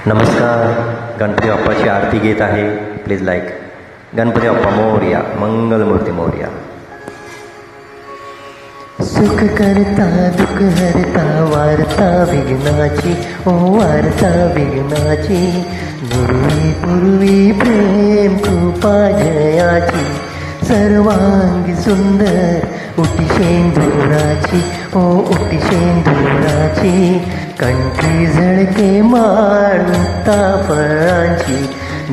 नमस्कार. गणपती बाप्पाची आरती घेत आहे. Please like. गणपती बाप्पा मोरया, मंगलमूर्ती मोरया. सुख करता दुःख हरता वार्ता विघ्नाची, ओ वार्ता विघ्नाची. पूर्वी पूर्वी प्रेम कृपा जयाची, सर्वांगी सुंदर उटी शेंदुराची, ओ उटी शेंदुराची. कंठी झळके माळता फळांची.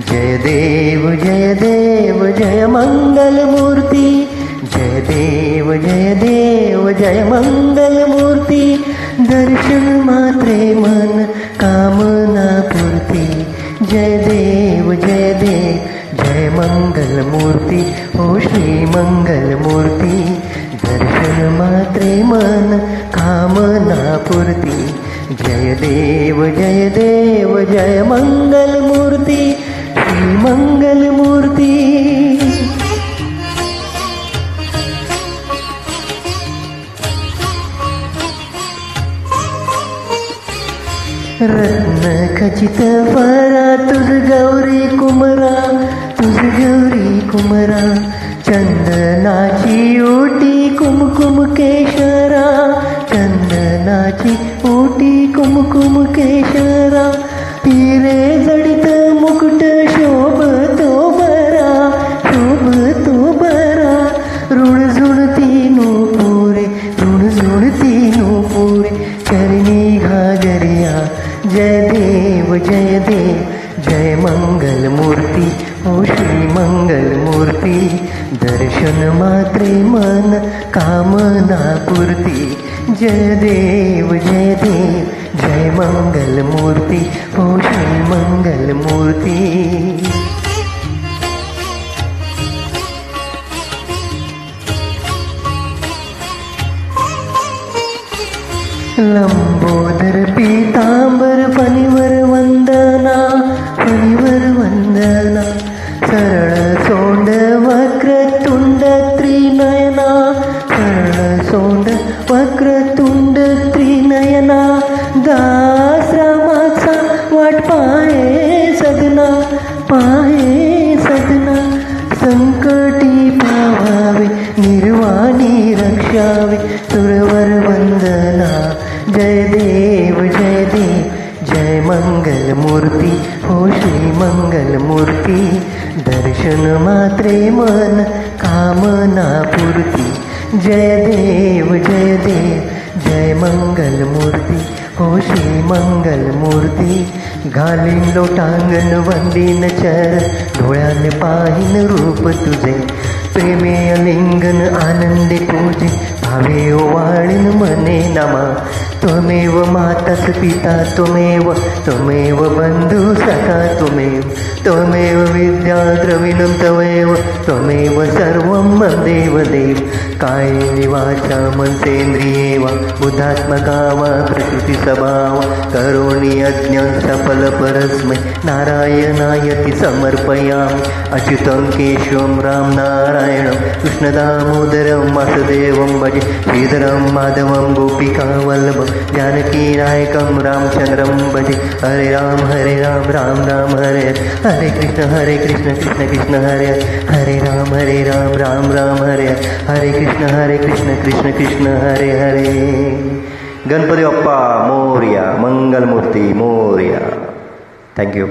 जय देव जय देव जय मंगलमूर्ती. जय देव जय देव जय मंगलमूर्ती. दर्शन मात्रे मन कामना पूर्ती. जय देव जय देव जय मंगलमूर्ती, ओ श्री मंगलमूर्ती. दर्शन मात्रे मन कामना पूर्ती. जय देव जय मंगलमूर्ती, श्री मंगलमूर्ती. रत्न खचित फरा तुझ गौरी कुमरा, तुझ गौरी कुमरा. चंदनाची ओटी कुमकुम केशरा, चंदनाची ओटी कुमकुम केशरा. हिरे जडित मुकुट शोभतो बरा, शोभतो बरा. रुणझुणती नूपुरे, रुणझुणती नूपुरे. चरणी घागरिया. जय देव जय मंगलमूर्ती, ओ श्री मंगलमूर्ती. दर्शन मात्रे मन कामना पूर्ती. जय देव जय मंगलमूर्ती, ओ श्री मंगलमूर्ती. लंबोदर पीतांबर फणीवर वंदना, फणीवर वंदना. सरळ सोंड वक्रतुंड त्रिनयना, सरळ सोंड वक्रतुंड त्रिनयना. दास रामाचा वाट पाहे सदना, पाहे सदना. संकटी पावावे निर्वाणी रक्षावे, सुरवर वंदना. जय देव जय मंगलमूर्ती, हो श्री मंगलमूर्ती. दर्शन मात्रे मन कामना पूर्ती. जय देव जय मंगलमूर्ती, हो श्री मंगलमूर्ती. घालीन लोटांगण वंदीन चर, डोळ्याने पाहिन रूप तुझे. प्रेमे लिंगन आनंदे पूजे, भावे ओवाळीन मने नमा. त्वमेव मातास पिता त्वमेव, त्वमेव बंधू सखा त्वमेव. त्वमेव विद्या द्रविणं तवैव, त्वमेव सर्वं मदेव देव. कायेन वाचा मनसेन्द्रिये वा, बुद्धात्मका वा प्रकृती स्वभावा. करोमि यज्ञं सफल परस्मै, नारायणायति समर्पयामि. अच्युतं केशवं राम नारायणं, कृष्णदामोदरं वासुदेवं भजे. श्रीधरं माधवं गोपिकावल्लभं, जानकी नायकं रामचन्द्रं भजे. हरे राम राम राम हरे हरे. हरे कृष्ण कृष्ण कृष्ण हरे हरे. हरे राम राम हरे हरे. कृष्ण कृष्ण हरे हरे. गणपती बाप्पा मोरया, मंगलमूर्ती मोरया. थँक्यू.